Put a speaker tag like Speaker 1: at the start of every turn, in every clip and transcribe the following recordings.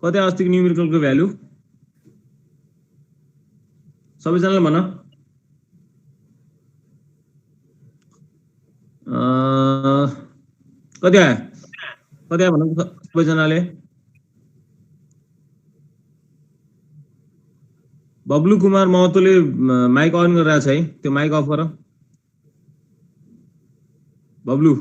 Speaker 1: कति आयो अस्तिको न्युमेरिकलको भ्यालु सबैजनाले भन कति आयो भन सबैजनाले बब्लु कुमार महतोले माइक अन गरिरहेको छ है त्यो माइक अफ गर बब्लु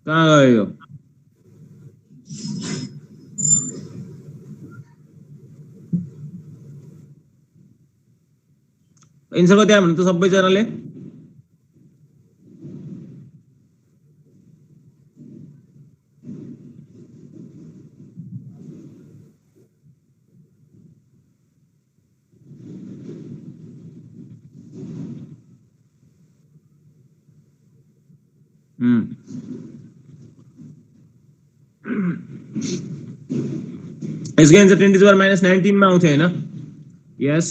Speaker 1: कहाँ गयो एन्सर कति आयो भने त सबैजनाले यसको एन्सर 10 to the power -19 मा आउँथ्यो हैन यस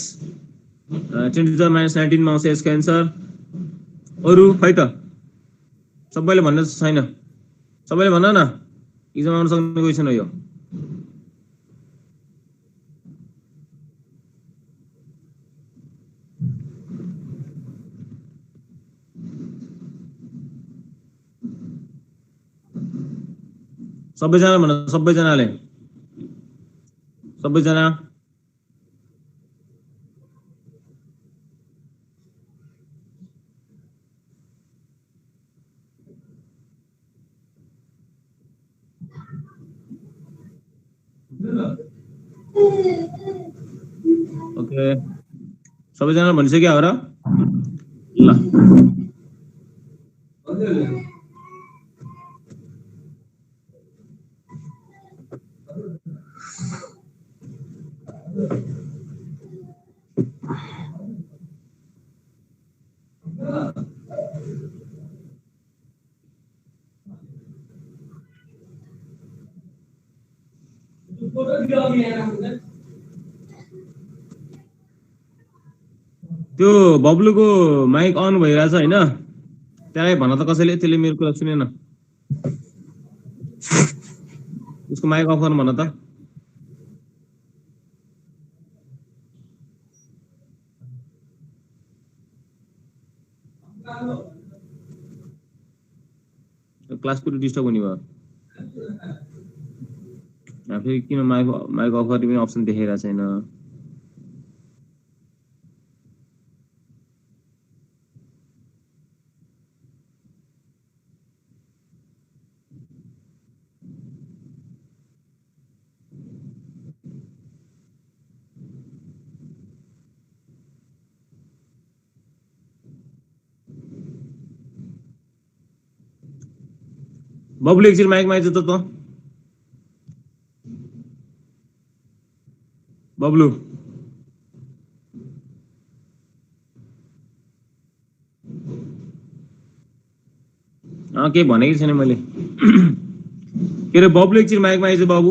Speaker 1: 10 to the power -19 मा आउँछ यसको एन्सर अरु खै त सबैले भन्न छैन सबैले भन्न न इक्जाम आउन सक्ने क्वेशन हो यो सबैजना भन्न सबैजनाले सबैजना ओके सबैजना भनिसक्यो हो र ल त्यो बब्लुको माइक अन भइरहेछ हैन त्यसलाई भन त कसैले त्यसले मेरो कुरा सुनेन उसको माइक अफ गर्न भन त क्लास पुरै डिस्टर्ब हुने भयो फेरि किन माइक अफ गर्ने पनि अप्सन देखाइरहेको छैन बब्लु एकछिन माइकमा आइज त बब्लु केही भनेको छैन मैले के अरे बब्लु एकछिन माइकमा आइज बाबु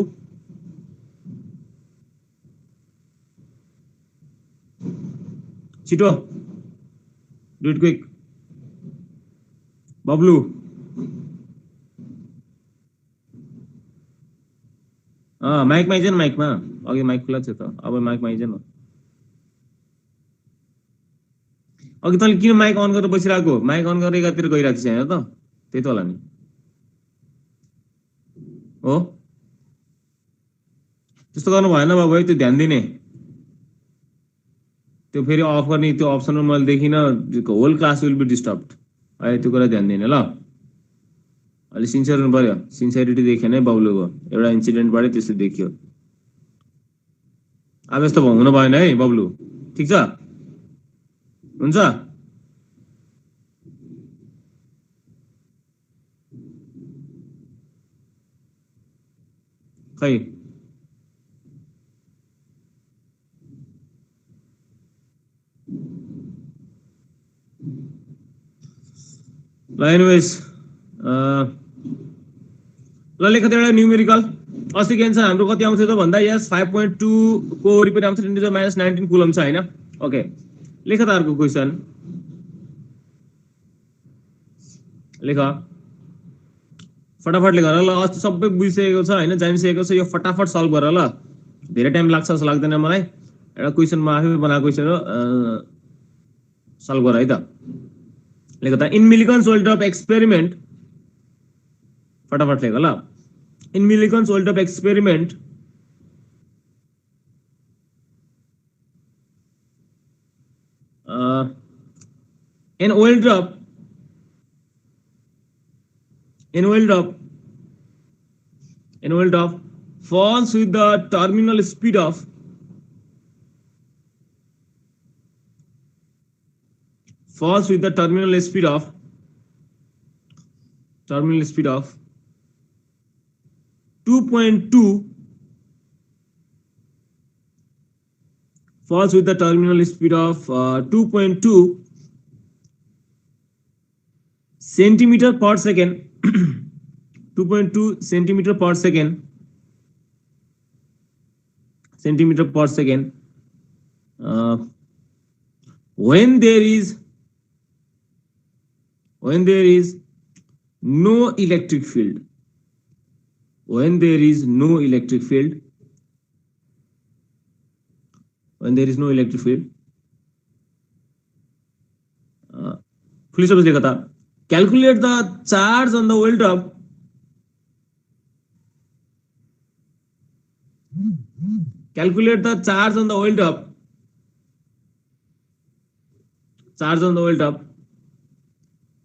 Speaker 1: छिटो डु इट क्विक बब्लु माइकमा आइज न माइकमा अघि माइक खुला थियो त अब माइकमा आइज न अघि तैँले किन माइक अन गरेर बसिरहेको माइक अन गरेर एकातिर गइरहेको छ हैन त त्यही त होला नि हो त्यस्तो गर्नु भएन बाबु है त्यो ध्यान दिने त्यो फेरि अफ गर्ने त्यो अप्सनमा मैले देखिन whole class will be disturbed अहिले त्यो कुरा ध्यान दिने ल अलि सिन्सियर हुनु पर्यो सिन्सियरिटी देखेन है बब्लुको एउटा इन्सिडेन्टबाटै त्यस्तो देखियो अब यस्तो हुनु भएन है बब्लु ठिक छ हुन्छ खै ल एनिवेज ल लेख त एउटा न्युमेरिकल अस्तिको एन्सर हाम्रो कति आउँथ्यो त भन्दा यस 5.2 को वरिपरि आउँछ 10 to the -19 कुलम छ हैन ओके लेख त अर्को क्वेशन लेख फटाफट लेख ल अस्ति सबै बुझिसकेको छ हैन जानिसकेको छ यो फटाफट सल्भ गर ल धेरै टाइम लाग्छ जस्तो लाग्दैन मलाई एउटा क्वेशन म आफै बनाएको छ र सल्भ गर है त लेख त in Millikan's world of experiment फटाफट लेख ल in Millikan's world of experiment an oil drop falls with the terminal speed of 2.2 falls with the terminal speed of 2.2 centimeter per second 2.2 centimeter per second when there is no electric field fully suppose लिखा था calculate the charge on the oil drop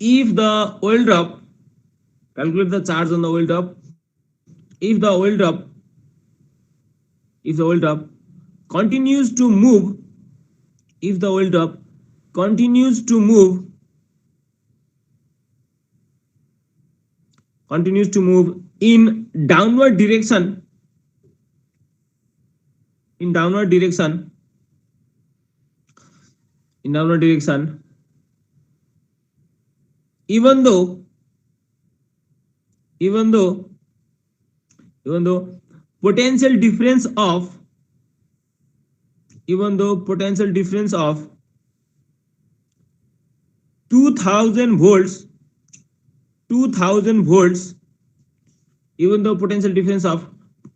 Speaker 1: if the oil drop calculate the charge on the oil drop if the oil drop continues to move in downward direction even though potential difference of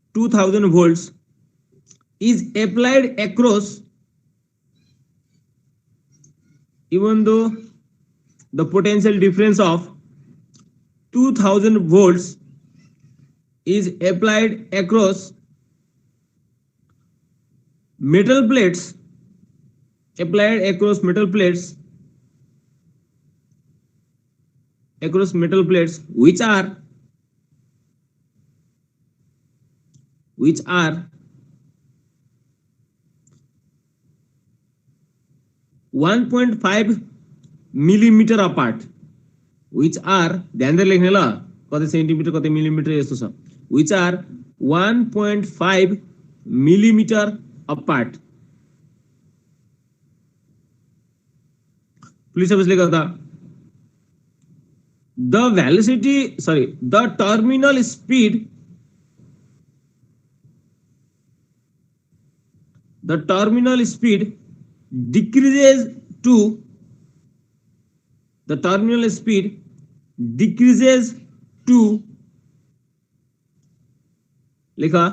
Speaker 1: 2000 volts is applied across even though the potential difference of 2000 volts is applied across metal plates which are 1.5 millimeter apart which are ध्यान दिएर लेख्ने ल कति centimetre कति millimetre यस्तो छ which are 1.5 millimeter apart please suppose लेखा था the terminal speed decreases to लिखा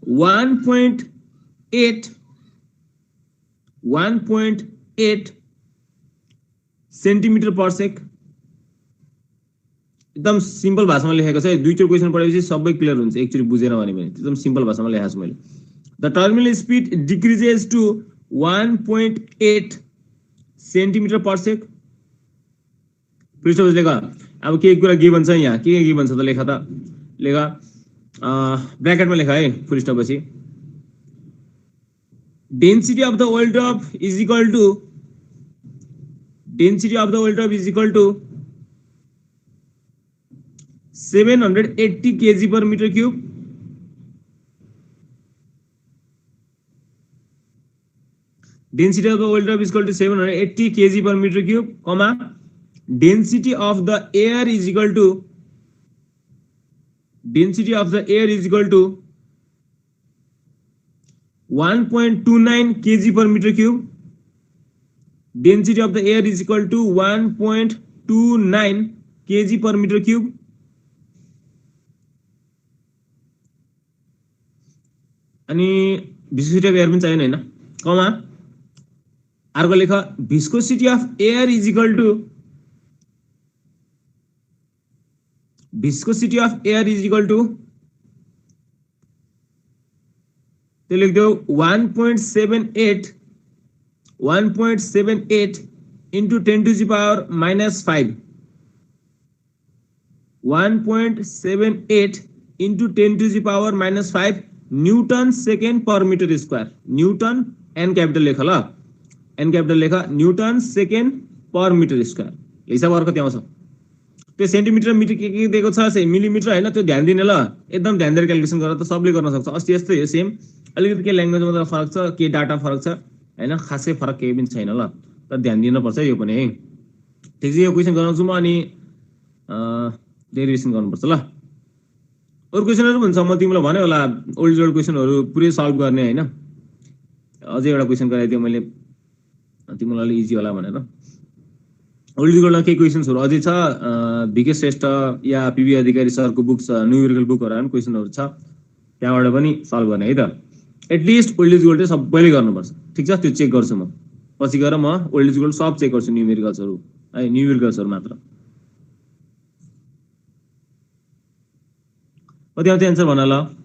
Speaker 1: 1.8 सेन्टिमिटर पर सेक एकदम सिम्पल भाषामा लेखेको छ दुईचोटि क्वेशन पढेपछि सबै क्लियर हुन्छ एकचोटि बुझेन भने पनि एकदम सिम्पल भाषामा लेखेको छु मैले the terminal speed decreases to 1.8 centimetre per sec please लेखा अब के कुरा गिभन छ यहाँ के गिभन छ त लेखा ब्रैकेटमा लेखा है फुल स्टप पछि density of the oil drop is equal to 780 kg per meter cube density of the oil drop is equal to 780 kg per meter cube comma density of the air is equal to 1.29 kg per meter cube density of the air is equal to 1.29 kg per metre cube. अनि viscosity of air पनि चाहिएन हैन, comma अर्को लेख viscosity of air is equal to viscosity of air is equal to त्यो लेख्दियो 1.78 into 10 to the power minus 5 1.78 into 10 to the power minus 5 newton second per metre square. Newton N capital लेख ल, N capital लेख, newton second per metre square. हिसाब अर्को त्यहाँ आउँछ। त्यो सेन्टिमिटर मिटर के दिएको छ, मिलिमिटर हैन, त्यो ध्यान दिने ल, एकदम ध्यान दिएर क्याल्कुलेसन गरेर त सबले गर्न सक्छ। अस्ति यस्तै हो सेम, अलिकति के ल्याङ्ग्वेजमा त फरक छ, के डाटा फरक छ हैन, खासै फरक केही पनि छैन ल, तर ध्यान दिनुपर्छ यो पनि है। ठिक छ, यो क्वेसन गराउँछु म अनि डेरिभेसन गर्नुपर्छ ल। अरु क्वेसनहरु हुन्छ, म तिमीलाई भने होला ओल्ड ओल्ड क्वेसनहरु पुरै सल्भ गर्ने हैन। अझै एउटा क्वेसन गराइदियो मैले तिमीलाई अलि इजी होला भनेर। ओल्ड गोल्डमा केही क्वेसन्सहरु अझै छ, भिके श्रेष्ठ या पीबी अधिकारी सरको बुक छ, न्यूमेरिकल बुकहरु पनि क्वेसनहरु छ, त्यहाँबाट पनि सल्भ गर्ने है त। एटलिस्ट ओल्ड इज गोल्ड चाहिँ सबैले गर्नुपर्छ। ठिक छ, त्यो चेक गर्छु म पछि गएर, म ओल्ड इज गोल्ड सब चेक गर्छु, न्यूमेरिकल्सहरु है, न्यूमेरिकल्सहरु मात्र। कति आउँछ एन्सर भन ल।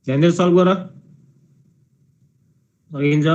Speaker 1: ध्यान दिएर सल्भ गर, सकिन्छ।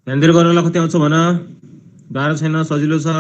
Speaker 1: ध्यान दिएर गर्नलाई कति आउँछ भन, गाह्रो छैन, सजिलो छ।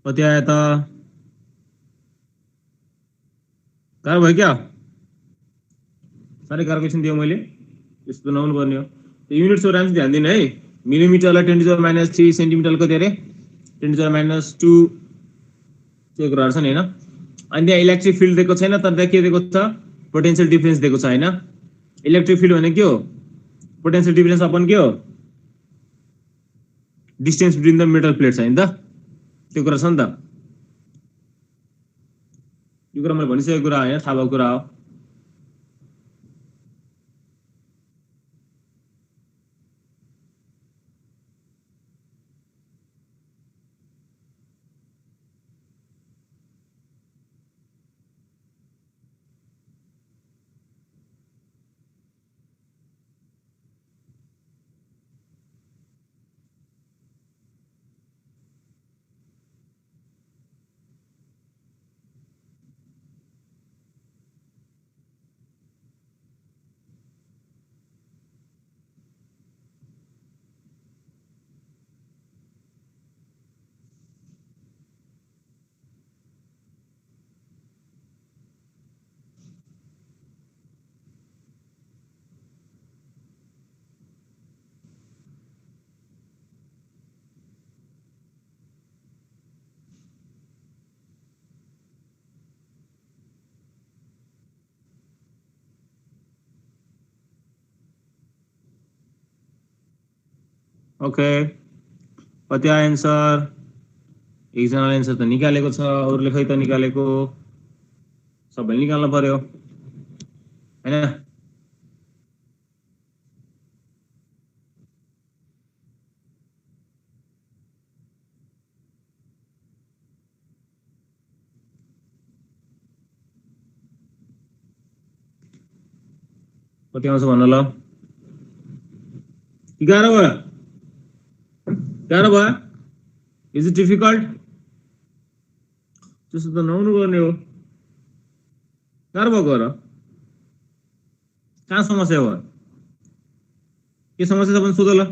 Speaker 1: कति आयो त गाह्रो भयो क्या साह्रै गाह्रो क्वेसन दियो मैले यस्तो नहुनु पर्ने हो युनिट्सको राम्रोसँग ध्यान दिनु है मिलिमिटरलाई 10⁻³ सेन्टिमिटर कति अरे 10⁻² त्यो कुराहरू छ नि हैन अनि त्यहाँ इलेक्ट्रिक फिल्ड दिएको छैन तर त्यहाँ के दिएको छ पोटेन्शियल डिफरेन्स दिएको छ हैन इलेक्ट्रिक फिल्ड भने के हो पोटेन्शियल डिफरेन्स अपन के हो distance between the metal plates हैन त त्यो कुरा छ नि त यो कुरा मैले भनिसकेको कुरा हैन थाहा भएको कुरा हो ओके कति आयो एन्सर एकजनाले एन्सर त निकालेको छ अरूले खै त निकालेको सबैले निकाल्न पर्यो हैन कति आउँछ भन्न ल गाह्रो भयो गाह्रो भयो इज इट डिफिकल्ट त्यस्तो त नहुनु पर्ने हो गाह्रो भएको र कहाँ समस्या भयो के समस्या छ भने सोध ल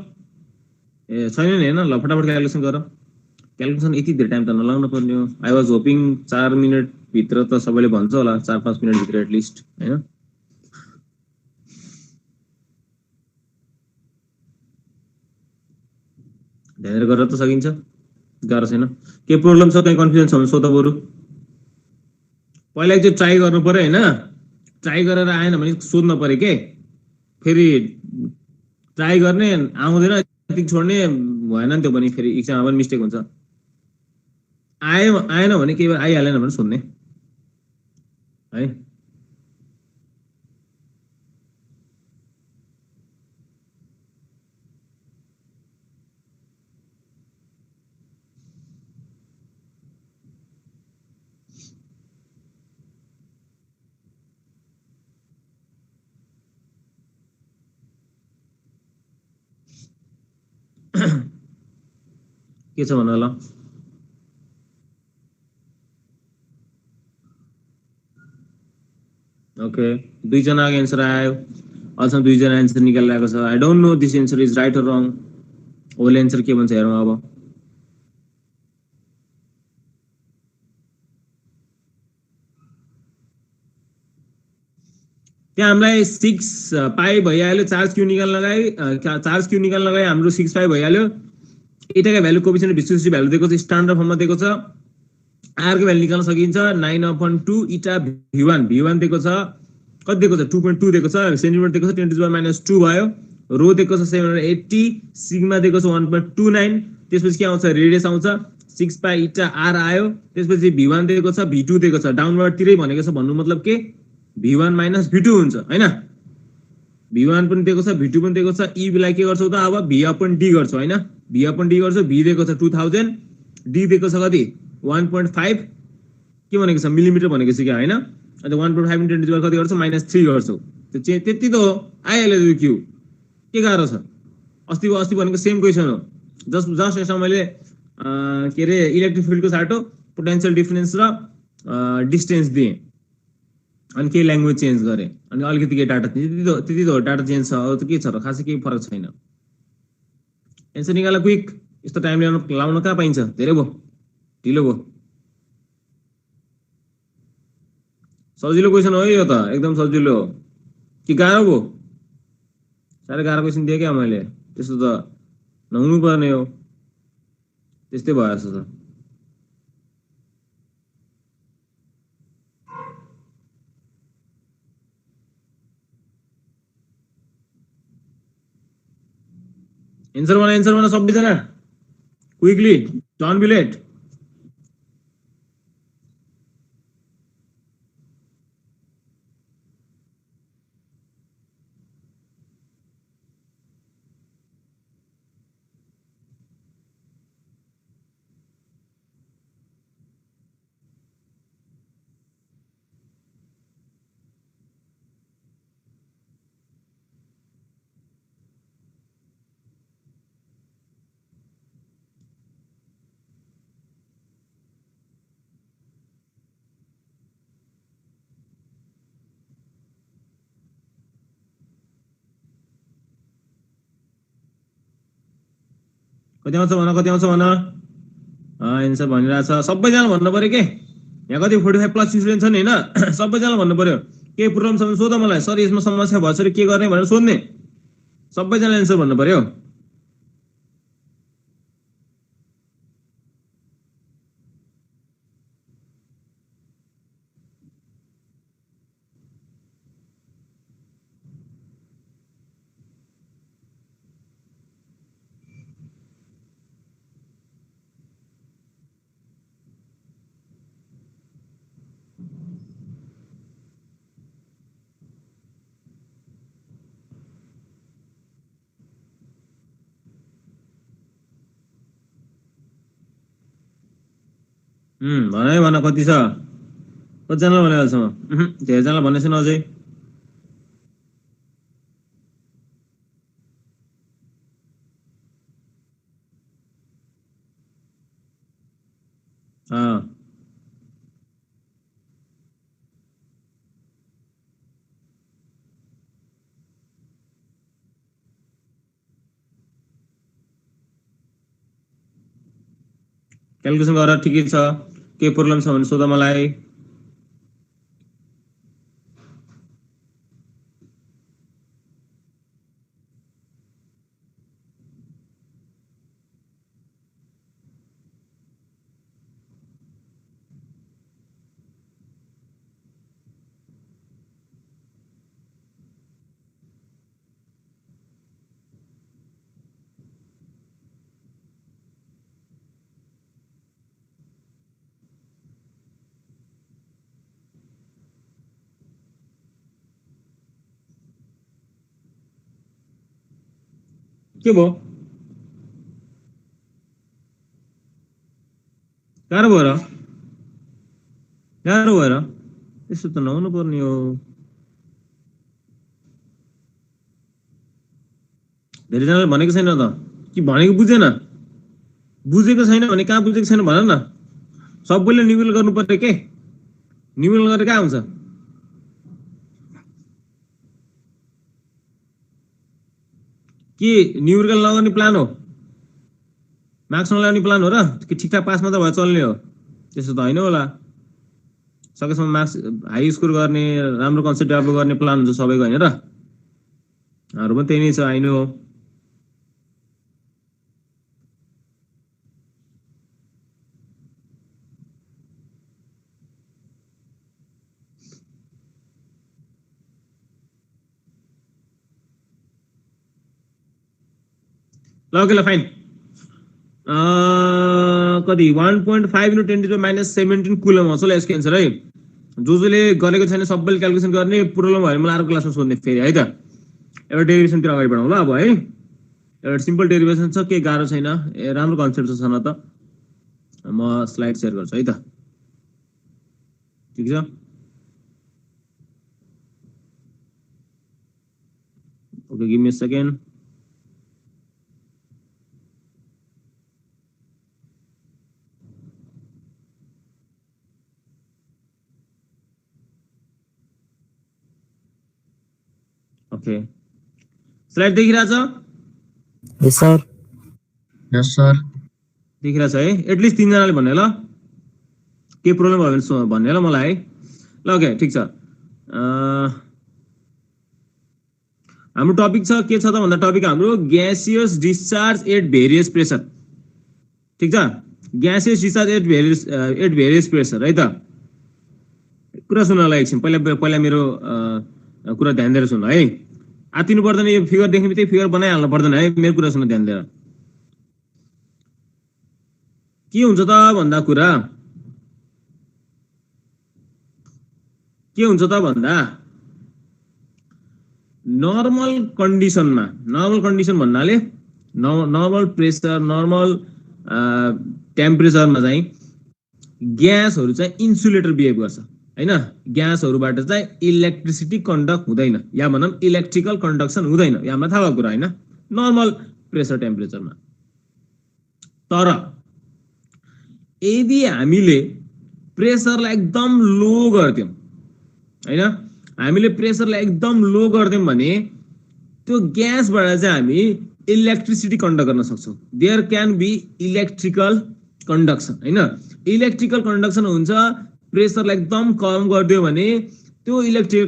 Speaker 1: ए छैन नि हैन ल फटाफट क्याल्कुलेसन गर क्याल्कुलेसन यति धेरै टाइम त नलाउनु पर्ने हो आई वाज होपिङ 4 मिनेट भित्र त सबैले भन्छ होला 4-5 मिनेट भित्र एटलिस्ट हैन ध्यान गरेर त सकिन्छ गाह्रो छैन के प्रब्लम छ कहीं कन्फ्युजन छ भने सोध बरु पहिला एकचोटि ट्राई गर्नु पर्यो हैन ट्राई गरेर आएन भने सोध्न पर्यो के फेरि ट्राई गर्ने आउँदैन यति छोड्ने भएन नि त्यो पनि फेरि एक्जाममा पनि मिस्टेक हुन्छ आएन भने केही आइहालेन भने सोध्ने है के छ भन ल ओके दुईजनाको एन्सर आयो अझ दुईजना एन्सर निकालिरहेको छ I don't know this answer is right or wrong whole answer के भन्छ हेरौँ अब त्यहाँ हामीलाई 6 पाई भइहाल्यो चार्ज क्यू निकाल्नलाई हाम्रो 6 पाई भइहाल्यो एटाको भ्यालु कोएफिसिएन्ट भिस्कोसिटी भ्यालु दिएको छ स्ट्यान्डर्ड फर्ममा दिएको छ आर को भ्यालु निकाल्न सकिन्छ 9/2 इटा v1 दिएको छ कति दिएको छ 2.2 दिएको छ सेन्टिमिटर दिएको छ 10⁻² भयो रो दिएको छ 780 सिग्मा दिएको छ 1.29 त्यसपछि के आउँछ रेडियस आउँछ 6 पाई इटा आर आयो त्यसपछि v1 दिएको छ v2 दिएको छ डाउनवर्ड तिरै भनेको छ भन्नु मतलब के v1 - v2 हुन्छ हैन v1 पनि दिएको छ v2 पनि दिएको छ e लाई के गर्छौ त अब v/d गर्छौ हैन v/d गर्छौ v दिएको छ 2000 d दिएको छ कति 1.5 के भनेको छ मिलिमिटर भनेको छ के हैन अनि 1.5 * 10 कति गर्छौ -3 गर्छौ त्यो त्यति त हो आइहाल्यो त्यो क्यू के गाह्रो छ अस्ति भनेको सेम क्वेशन हो जस्ट यसमा मैले के रे इलेक्ट्रिक फिल्डको साटो पोटेन्शियल डिफरेन्स र डिस्टेन्स दिए अनि के ल्याङ्ग्वेज चेन्ज गरे अनि अलिकति के डाटा त्यति त डाटा चेन्ज छ अब त के छ र खासै केही फरक छैन एन्सर निकाल्न क्विक यस्तो टाइम लाउन कहाँ पाइन्छ धेरै भयो ढिलो भयो सजिलो क्वेसन हो यो त एकदम सजिलो हो कि गाह्रो भयो साह्रै गाह्रो क्वेसन दिएँ क्या मैले त्यस्तो त नहुनु पर्ने हो त्यस्तै भएछ त एन्सर बना सबैजना क्विकली डोन्ट बी लेट कति आउँछ भन एन्सर भनिरहेछ सबैजना भन्नु पर्यो के यहाँ कति 45 प्लस स्टुडेन्ट छन् हैन सबैजना भन्नु पर्यो के प्रब्लम छ भने सोध मलाई सर यसमा समस्या भएछ रे के गर्ने भनेर सोध्ने सबैजना एन्सर भन्नु पर्यो भन कति छ कतिजनाले भने अहिलेसम्म धेरैजनाले भनेको छैन अझै क्यालकुलेसन गरेर ठिकै छ के प्रब्लम छ भने सोध मलाई के भयो गाह्रो भएर यस्तो त नहुनु पर्ने हो धेरैजनाले भनेको छैन त कि भनेको बुझेको छैन भने कहाँ बुझेको छैन भन न सबैले निवेल गर्नु पर्यो के निवेल गरेर कहाँ हुन्छ के न्युमेरिकल लगाउने प्लान हो मार्क्स नलाउने प्लान हो र कि ठिकठाक पास मात्र भए चल्ने हो त्यस्तो त होइन होला सकेसम्म मार्क्स हाई स्कोर गर्ने राम्रो कन्सेप्ट डेभलप गर्ने प्लान हुन्छ सबैको होइन र हाम्रो पनि त्यही नै छ आई नो ल ओके ल फाइन कति 1.5 into 10 to the minus 17 coulomb हो यसको एन्सर है जसले गरेको छैन सबैले क्याल्कुलेसन गर्ने प्रब्लम भयो मलाई अर्को क्लासमा सोध्ने फेरि है त एउटा डेरिभेसनतिर अगाडि बढाउँ ल अब है एउटा सिम्पल डेरिभेसन छ के गाह्रो छैन राम्रो कन्सेप्ट छ न त म स्लाइड शेयर गर्छु है त ठिक छ okay give me a second okay slide देखिरहेछ
Speaker 2: यस सर
Speaker 1: देखिरहेछ है एटलिस्ट 3 जनाले भन्ने ल
Speaker 2: के प्रब्लम भयो भने भन्नु होला मलाई है। ल ओके ठीक छ। हाम्रो टपिक छ के छ त भन्दा टपिक हाम्रो gaseous discharge at various pressure. ठीक छ, gaseous discharge at various pressure है त। कुरा सुन्नलाई एकछिन पहिला मेरो कुरा ध्यान दिएर सुन्नु है। आतिनु पर्दैन, यो फिगर देख्ने बित्तिकै फिगर बनाइहाल्नु पर्दैन है, मेरो कुरा सुन्नु ध्यान दिएर। के हुन्छ त भन्दा कुरा के हुन्छ त भन्दा नर्मल कन्डिसन भन्नाले नर्मल प्रेसर नर्मल टेम्परेचरमा चाहिँ ग्यासहरु चाहिँ इन्सुलेटर बिहेभ गर्छ हैन। ग्यासहरुबाट चाहिँ इलेक्ट्रिसिटी कन्डक्ट हुँदैन, या भनौं इलेक्ट्रिकल कन्डक्सन हुँदैन, यामा थाहा भएको कुरा हैन नर्मल प्रेसर टेम्परेचरमा। तर यदि हामीले प्रेसरलाई एकदम लो गर्दियौं हैन, हामीले प्रेसरलाई एकदम लो गर्दियौं भने त्यो ग्यासबाट चाहिँ हामी इलेक्ट्रिसिटी कन्डक्ट गर्न सक्छौं। There can be electrical conduction हैन। इलेक्ट्रिकल कन्डक्सन हुन्छ। प्रेसरलाई एकदम कम गरिदियो भने त्यो इलेक्ट्रिकल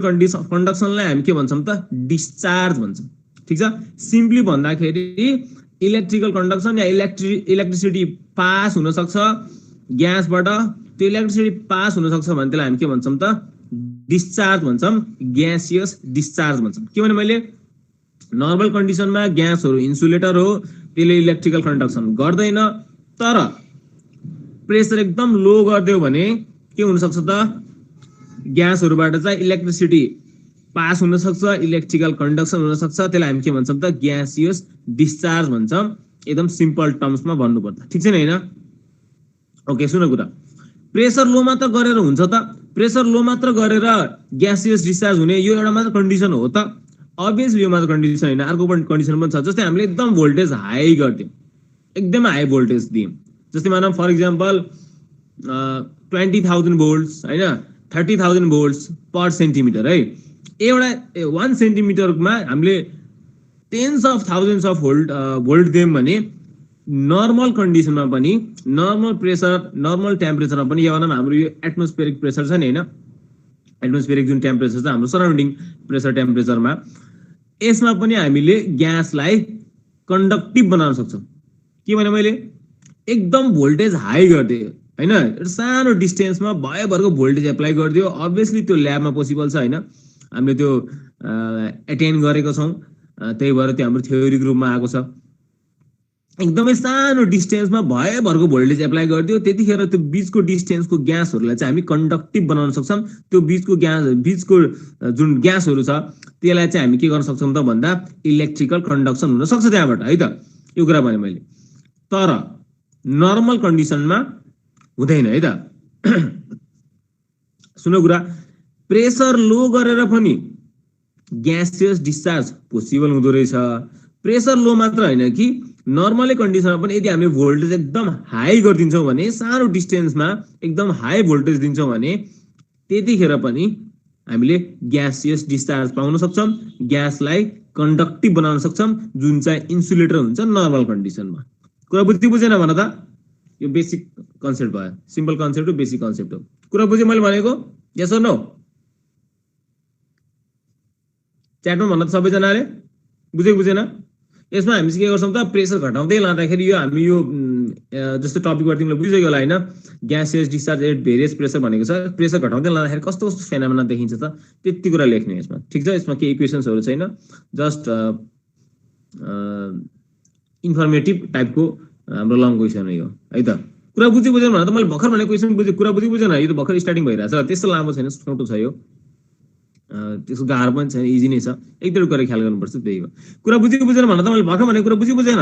Speaker 2: कन्डक्सनलाई हामी के भन्छौं त डिस्चार्ज भन्छौं। ठीक छ, सिम्पली भन्दाखेरि इलेक्ट्रिकल कन्डक्सन या इलेक्ट्रिसिटी पास हुन सक्छ ग्यासबाट, त्यो इलेक्ट्रिसिटी पास हुन सक्छ भने त्यसलाई हामी के भन्छौं त डिस्चार्ज भन्छौं, ग्यासियस डिस्चार्ज भन्छौं। के भने मैले नर्मल कन्डिसनमा ग्यासहरु इन्सुलेटर हो, त्यसले इलेक्ट्रिकल कन्डक्सन गर्दैन। तर प्रेसर एकदम लो गरिदियो भने के हुन सक्छ त ग्यासहरुबाट चाहिँ इलेक्ट्रिसिटी पास हुन सक्छ, इलेक्ट्रिकल कन्डक्सन हुन सक्छ, त्यसलाई हामी के भन्छौं त ग्यासियस डिस्चार्ज भन्छौं। एकदम सिम्पल टर्म्समा भन्नु पर्दा, ठीक छैन हैन। ओके सुन कुरा, प्रेसर लो मात्र गरेर हुन्छ त? प्रेसर लो मात्र गरेर ग्यासियस डिस्चार्ज हुने यो एउटा मात्र कन्डिसन हो त? अभियसली यो मात्र कन्डिसन हैन, अर्को पनि कन्डिसन पनि छ। जस्तै हामीले एकदम भोल्टेज हाई गर्दियौं, एकदम हाई भोल्टेज दियौं, जस्तै मानौं फर एक्जाम्पल 20,000 भोल्ट्स हैन, 30,000 भोल्ट्स पर सेन्टिमिटर है। एउटा 1 सेन्टिमिटरमा हामीले tens of thousands of volt दियौं भने नर्मल कन्डिसनमा पनि, नर्मल प्रेसर नर्मल टेम्परेचरमा पनि, या भनौं हाम्रो यो एटमोस्फेरिक प्रेसर छ नि हैन, एटमोस्फेरिक जुन टेम्परेचर छ हाम्रो सराउन्डिङ प्रेसर टेम्परेचरमा, यसमा पनि हामीले ग्यासलाई कन्डक्टिभ बनाउन सक्छौं। के भने मैले एकदम भोल्टेज हाई गरिदिए हैन, सानो डिस्टेन्समा भयभरको भोल्टेज एप्लाई गरिदियो, अभियसली त्यो ल्याबमा पोसिबल छ हैन, हामीले त्यो एटेन्ड गरेको छौं, त्यही भएर त्यो हाम्रो थ्योरीको रूपमा आएको छ। एकदमै सानो डिस्टेन्समा भयभरको भोल्टेज एप्लाई गरिदियो, त्यतिखेर त्यो बीचको डिस्टेन्सको ग्यासहरुलाई चाहिँ हामी कन्डक्टिभ बनाउन सक्छौं। त्यो बीचको जुन ग्यासहरु छ त्यसलाई चाहिँ हामी के गर्न सक्छौं त भन्दा इलेक्ट्रिकल कन्डक्सन हुन सक्छ त्यहाँबाट है त, यो कुरा भने मैले। तर नर्मल कन्डिसनमा हुँदैन है त। सुन कुरा, प्रेसर लो गरेर पनि ग्यासियस डिस्चार्ज पोसिबल हुँदो रहेछ। प्रेसर लो मात्र हैन कि नर्मली कन्डिसनमा पनि यदि हामी भोल्टेज एकदम हाई गरिदिन्छौं भने, सानो डिस्टेन्समा एकदम हाई भोल्टेज दिन्छौं भने त्यतिखेर पनि हामीले ग्यासियस डिस्चार्ज पाउन सक्छौं, ग्यासलाई कन्डक्टिभ बनाउन सक्छौं, जुन चाहिँ इन्सुलेटर हुन्छ नर्मल कन्डिसनमा। कुरा बुझेन भन त? यो बेसिक कन्सेप्ट भयो, सिम्पल कन्सेप्ट हो, बेसिक कन्सेप्ट हो। कुरा बुझे मैले भनेको? यस अर नो? च्याटमा भन्न त सबैजनाले बुझेन? यसमा हामी के गर्छौं त प्रेसर घटाउँदै लाँदाखेरि यो हामी यो जस्तो टपिकबाट तिमीले बुझ्दै होला हैन, gaseous discharge at various pressure भनेको छ। प्रेसर घटाउँदै लाँदाखेरि कस्तो कस्तो फेनोमेना देखिन्छ त त्यति कुरा लेख्ने यसमा, ठीक छ। यसमा केही इक्वेशन्सहरु छैन, जस्ट इन्फर्मेटिभ टाइपको हाम्रो लङ क्वेशन हो है त। कुरा बुझेन भने त मैले भर्खर भनेको क्वेशन बुझे, कुरा बुझेन, यो त भर्खर स्टार्टिङ भइरहेछ, त्यस्तो लामो छैन, छोटो छ यो, त्यसको गाह्रो पनि छैन, इजी नै छ, एक दुईवटा कुरा ख्याल गर्नुपर्छ, त्यही हो। कुरा बुझेन भने त मैले भर्खर भनेको कुरा बुझेन।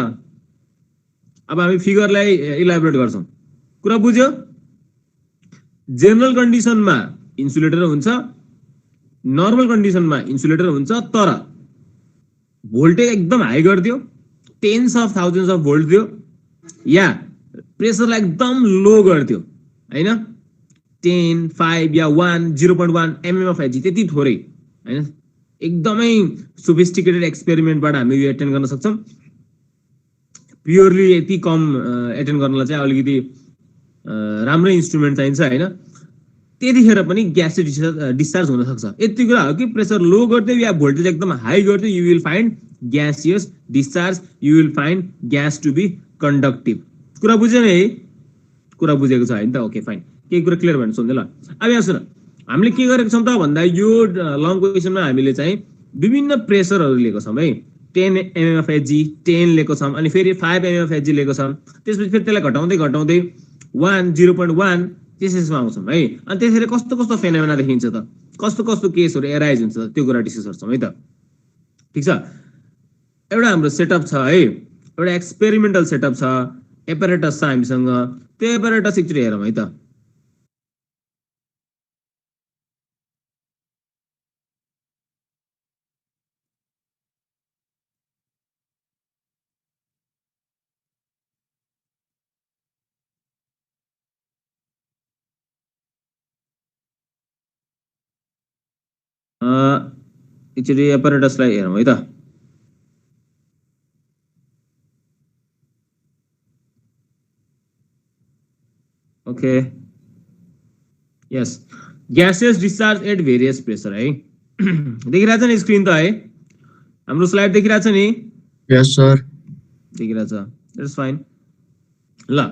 Speaker 2: अब हामी फिगरलाई इलाबोरेट गर्छौं। कुरा बुझ्यो? जेनरल कन्डिसनमा इन्सुलेटर हुन्छ, नर्मल कन्डिसनमा इन्सुलेटर हुन्छ, तर भोल्टेज एकदम हाई गरिदियो, tens of thousands of volt दियो, या प्रेसरलाई एकदम लो गरिदियो हैन, 10, 5 या 1, 0.1 mm of Hg, त्यति थोरै हैन, एकदमै सोफिस्टिकेटेड एक्सपेरिमेन्टबाट हामी यो एटेन्ड गर्न सक्छौं। प्योरली यति कम एटेन्ड गर्नलाई चाहिँ अलिकति राम्रो इन्स्ट्रुमेन्ट चाहिन्छ हैन त्यतिखेर पनि ग्यास चाहिँ डिस्चार्ज हुन सक्छ यति कुरा हो कि प्रेसर लो गर्दै या भोल्टेज एकदम हाई गर्दै you will find gaseous discharge you will find gas to be conductive कुरा बुझ्यो नि है कुरा बुझेको छ हैन त ओके फाइन केही कुरा क्लियर भएन सुन्दै ल अब यहाँ सुन हामीले के गरेको छौँ त भन्दा यो लङ क्वेसनमा हामीले चाहिँ विभिन्न प्रेसरहरू लिएको छौँ है 10 mm of Hg 10 लिएको छौँ अनि फेरि 5 mm of Hg लिएको छौँ त्यसपछि फेरि त्यसलाई घटाउँदै घटाउँदै 1 0.1 त्यसमा आउँछौँ है अनि त्यसरी कस्तो कस्तो फेनोमेना देखिन्छ त कस्तो कस्तो केसहरू एराइज हुन्छ त्यो कुरा डिस्कस गर्छौँ है त ठिक छ एउटा हाम्रो सेटअप छ है एउटा एक्सपेरिमेन्टल सेटअप छ एपरेटस छ हामीसँग त्यो एपरेटस एकचोटि हेरौँ है त एकचोटि एपरेटसलाई हेरौँ है त okay yes gases discharge at various pressure है देखिरहेछ नि स्क्रिन त है हाम्रो स्लाइड देखिरहेछ नि
Speaker 3: यस सर
Speaker 2: देखिरहेछ इट्स फाइन ल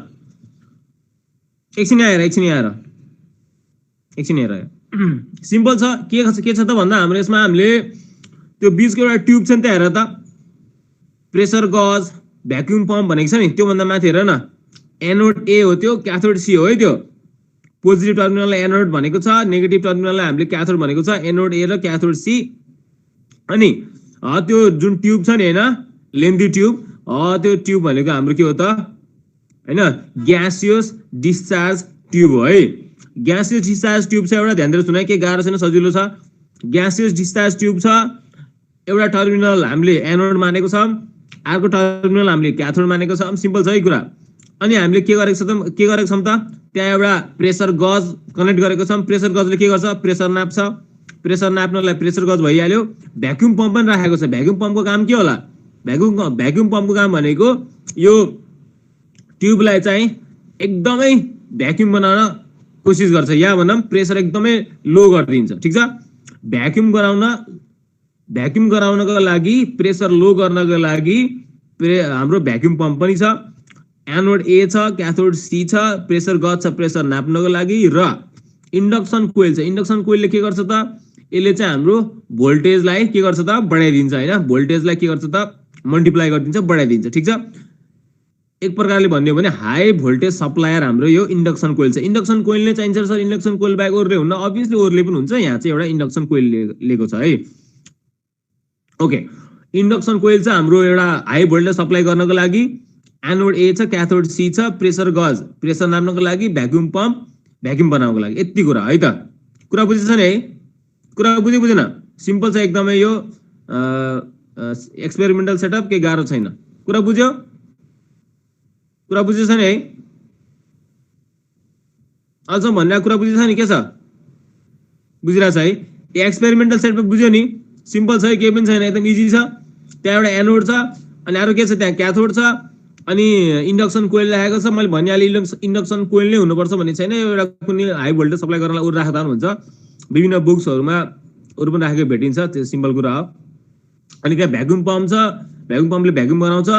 Speaker 2: एकछिन आएर सिम्पल छ के छ त भन्दा हाम्रो यसमा हामीले त्यो बीचको एउटा ट्युब छ नि त हेर त प्रेसर गज भ्याक्युम पम्प भनेको छ नि त्योभन्दा माथि हेर न एनोड ए हो त्यो क्याथोड सी हो है त्यो पोजिटिभ टर्मिनललाई एनोड भनेको छ नेगेटिभ टर्मिनललाई हामीले क्याथोड भनेको छ एनोड ए र क्याथोड सी अनि त्यो जुन ट्युब छ नि हैन लेन्थी ट्युब त्यो ट्युब भनेको हाम्रो के हो त हैन ग्यासियस डिस्चार्ज ट्युब हो है ग्यासियस डिस्चार्ज ट्युब छ एउटा ध्यान दिएर सुन के गाह्रो छैन सजिलो छ ग्यासियस डिस्चार्ज ट्युब छ एउटा टर्मिनल हामीले एनोड मानेको छ अर्को टर्मिनल हामीले क्याथोड मानेको छ सिम्पल छ है कुरा अनि हामीले के गरेको छौँ त त्यहाँ एउटा प्रेसर गज कनेक्ट गरेको छौँ प्रेसर गजले के गर्छ प्रेसर नाप्छ प्रेसर नाप्नलाई प्रेसर गज भइहाल्यो भ्याक्युम पम्प पनि राखेको छ भ्याक्युम पम्पको काम के होला भ्याक्युम पम्पको काम भनेको यो ट्युबलाई चाहिँ एकदमै भ्याक्युम बनाउन कोसिस गर्छ या भनौँ प्रेसर एकदमै लो गरिदिन्छ ठिक छ भ्याक्युम गराउनको लागि प्रेसर लो गर्नको लागि हाम्रो भ्याक्युम पम्प पनि छ एनोड ए छ क्याथोड सी छ प्रेसर गज छ प्रेसर नाप्नको लागि र इन्डक्सन कोइल छ इन्डक्सन कोइलले के गर्छ त यसले चाहिँ हाम्रो भोल्टेजलाई के गर्छ त बढाइदिन्छ हैन भोल्टेजलाई के गर्छ त मल्टिप्लाई गरिदिन्छ बढाइदिन्छ ठिक छ एक प्रकारले भन्ने हो भने हाई भोल्टेज सप्लायर हाम्रो यो इन्डक्सन कोइल छ इन्डक्सन कोइल नै चाहिन्छ सर इन्डक्सन कोइल बाहेक ओर्ले हुन्न अभियसली ओर्ले पनि हुन्छ यहाँ चाहिँ एउटा इन्डक्सन कोइल लिएको छ है ओके इन्डक्सन कोइल चाहिँ हाम्रो एउटा हाई भोल्टेज सप्लाई गर्नको लागि एनोड ए छ क्याथोड सी छ प्रेसर गज प्रेसर नाप्नको लागि भ्याक्युम पम्प भ्याक्युम बनाउनको लागि यति कुरा है त कुरा बुझेछ नि है कुरा बुझेन सिम्पल छ एकदमै यो एक्सपेरिमेन्टल सेटअप केही गाह्रो छैन कुरा बुझ्यो कुरा बुझेछ नि है अझ भन्ने कुरा बुझेछ नि के छ बुझिरहेछ है एक्सपेरिमेन्टल सेटअप बुझ्यो नि सिम्पल छ केही पनि छैन एकदम इजी छ त्यहाँ एउटा एनोड छ अनि अरु के छ त्यहाँ क्याथोड छ अनि इन्डक्सन कोइल राखेको छ मैले भनिहालेँ इन्डक्सन कोइल नै हुनुपर्छ भन्ने छैन एउटा कुनै हाई भोल्टेज सप्लाई गर्नलाई उर राख्दा हुन्छ विभिन्न बुक्सहरुमा अरु पनि राखेको भेटिन्छ त्यो सिम्पल कुरा हो अनि त्यहाँ भ्याक्युम पम्प छ भ्याक्युम पम्पले भ्याक्युम बनाउँछ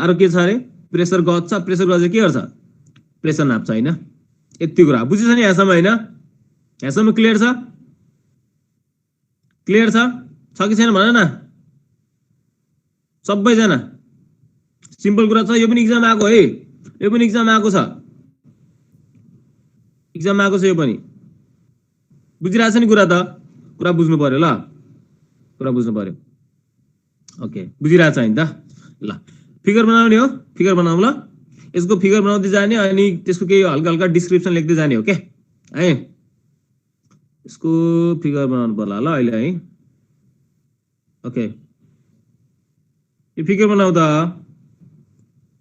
Speaker 2: अरु के छ अरे प्रेसर गज छ प्रेसर गजले के गर्छ प्रेसर नाप्छ हैन यति कुरा बुझिछ नि यहाँसम्म हैन यहाँसम्म क्लियर छ कि छैन भन न सबैजना सिम्पल कुरा छ यो पनि एक्जाम आएको है यो पनि एक्जाम आएको छ यो पनि बुझिरहेछ नि कुरा त कुरा बुझ्नु पर्यो ल कुरा बुझ्नु पर्यो ओके बुझिरहेछ हैन त ल फिगर बनाउने हो फिगर बनाऊ ल यसको फिगर बनाउँदै जाने अनि त्यसको केही हल्का हल्का डिस्क्रिप्सन लेख्दै जाने हो के है यसको फिगर बनाउनु पर्ला ल अहिले है ओके यो फिगर बनाऊ त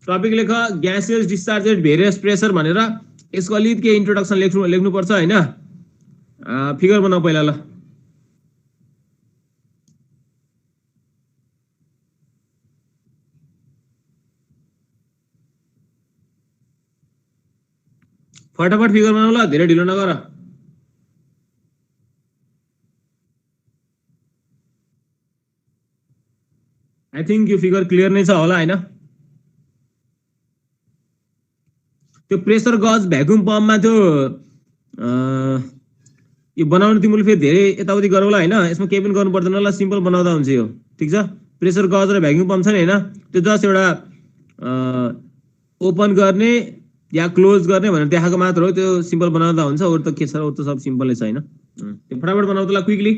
Speaker 2: टपिक लेख gaseous discharge at various pressure भनेर यसको अलिकति के इन्ट्रोडक्सन लेख्नु पर्छ हैन फिगर बनाऊ पहिला ल
Speaker 1: फटाफट फिगर बनाऊ ल, धेरै ढिलो नगर। आई थिंक यो फिगर क्लियर नै छ होला हैन? त्यो प्रेसर गज भ्याकुम पम्पमा त्यो यो बनाउने तिमीले फेरि धेरै यताउति गरौला हैन? यसमा केही पनि गर्नु पर्दैन ल, सिम्पल बनाउँदा हुन्छ यो। ठीक छ? प्रेसर गज र भ्याकुम पम्प छ नि हैन? त्यो जस्ट एउटा ओपन गर्ने या क्लोज गर्ने भनेर देखाएको मात्र हो, त्यो सिम्पल बनाउँदा हुन्छ। अरु त के छ, अरु त सब सिम्पलै छ हैन? त्यो फटाफट बनाऊ त ल, क्विकली।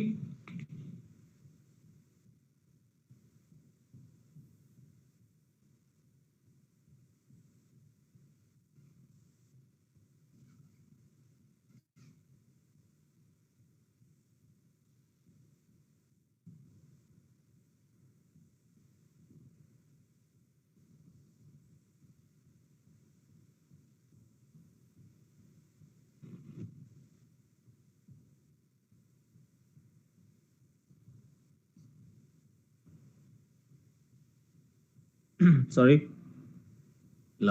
Speaker 1: सरी ल,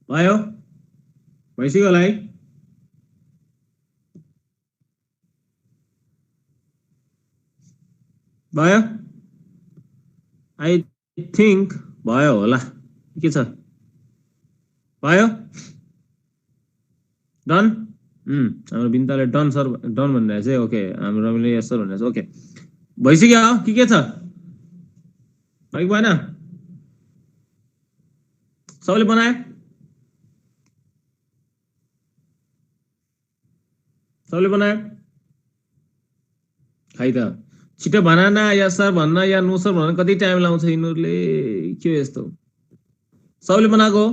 Speaker 1: भयो? भइसक्यो होला है? भयो? आई थिंक भयो होला। के छ? भयो? डन? हाम्रो बिन्ताले डन सर, डन भनिरहेछ है। ओके, हाम्रो रमिले यस सर भनिरहेछ। ओके, भइसक्यो के छ? भयो भएन? सबैले बनाए? सबैले बनाए? खै त छिटो भन न, यस सर भन्न या नो सर भन्न कति टाइम लाउँछ यिनीहरूले? के हो यस्तो? सबैले बनाएको हो?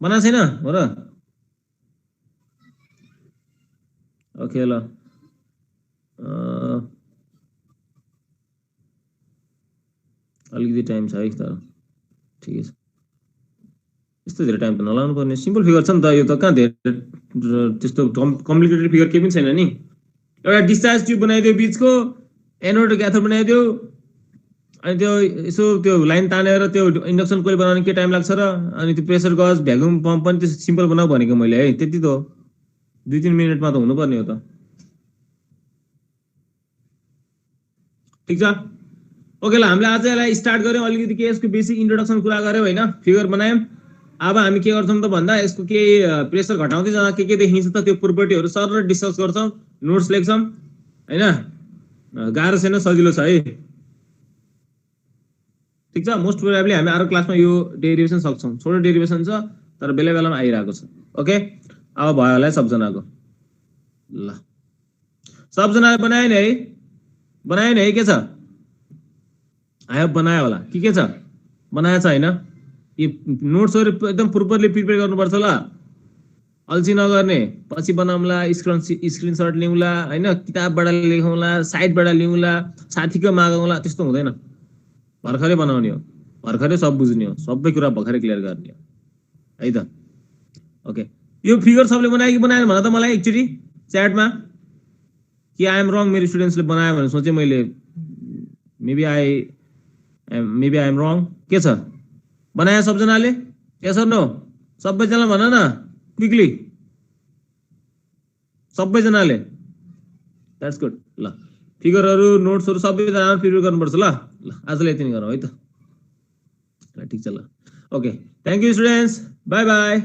Speaker 1: बनाएको छैन हो र? ओके ल, अलिकति टाइम छ है, तर ठिकै छ। यस्तो धेरै टाइम त नलाउनु पर्ने, सिम्पल फिगर छ नि त यो त। कहाँ धेरै त्यस्तो कम्प्लिकेटेड फिगर केही पनि छैन नि। एउटा डिस्चार्ज ट्युब बनाइदियो बिचको, एनोड र क्याथोड बनाइदियो, अनि त्यो यसो त्यो लाइन तानेर त्यो इन्डक्सन कोइल बनाउन के टाइम लाग्छ र? अनि त्यो प्रेसर गज भ्याकुम पम्प पनि त्यो सिम्पल बनाऊ भनेको मैले है, त्यति त हो। 2-3 मिनेटमा त हुनुपर्ने हो त। ठीक छ? ओके ल, हामीले आज यसलाई स्टार्ट गर्यौँ। अलिकति के यसको बेसिक इन्ट्रोडक्सन कुरा गर्यौँ हैन? फिगर बनायौँ। अब हामी के गर्छौँ त भन्दा यसको के प्रेसर घटाउँदै जाँदा के देखिन्छ त त्यो प्रोपर्टीहरू सर डिस्कस गर्छौँ, नोट्स लेख्छौँ हैन? गाह्रो छैन, सजिलो छ है। ठीक छ? मोस्ट प्रोबेबली हामी अरू क्लासमा यो डेरिभेसन सक्छौँ। छोटो डेरिभेसन छ तर बेला बेलामा आइरहेको छ। ओके, अब भयो होला सबजनाको। ल, सबजनाले बनायो नि है? बनायो नि है? के छ? आयो बनायो होला। के छ? बनाएको छ हैन? यो नोट्सहरु एकदम प्रोपरली प्रिपेयर गर्नुपर्छ ल। अल्छी नगर्ने, पछि बनाउँला, स्क्रिनशट लिउँला हैन, किताबबाट लेखौँला, साइटबाट लिउँला, साथीको मागौँला, त्यस्तो हुँदैन। भर्खरै बनाउने हो, भर्खरै सब बुझ्ने हो, सबै कुरा भर्खरै क्लियर गर्ने हो है त। ओके, यो फिगर सबले बनायो कि बनाएन भन त मलाई एकचोटी। च्याटमा कि आई एम रङ मेरो स्टुडेन्ट्सले बनायो भनेर सोचेँ मैले मेबी आई एम रङ के छ बनायो सबजनाले यस अर नो सबैजना भन न क्विकली सबैजनाले द्याट्स गुड ल फिगरहरू नोट्सहरू सबैजना प्रिपेयर गर्नुपर्छ ल आजलाई यति नै गरौँ है त ल ठिक छ ल okay thank you students by by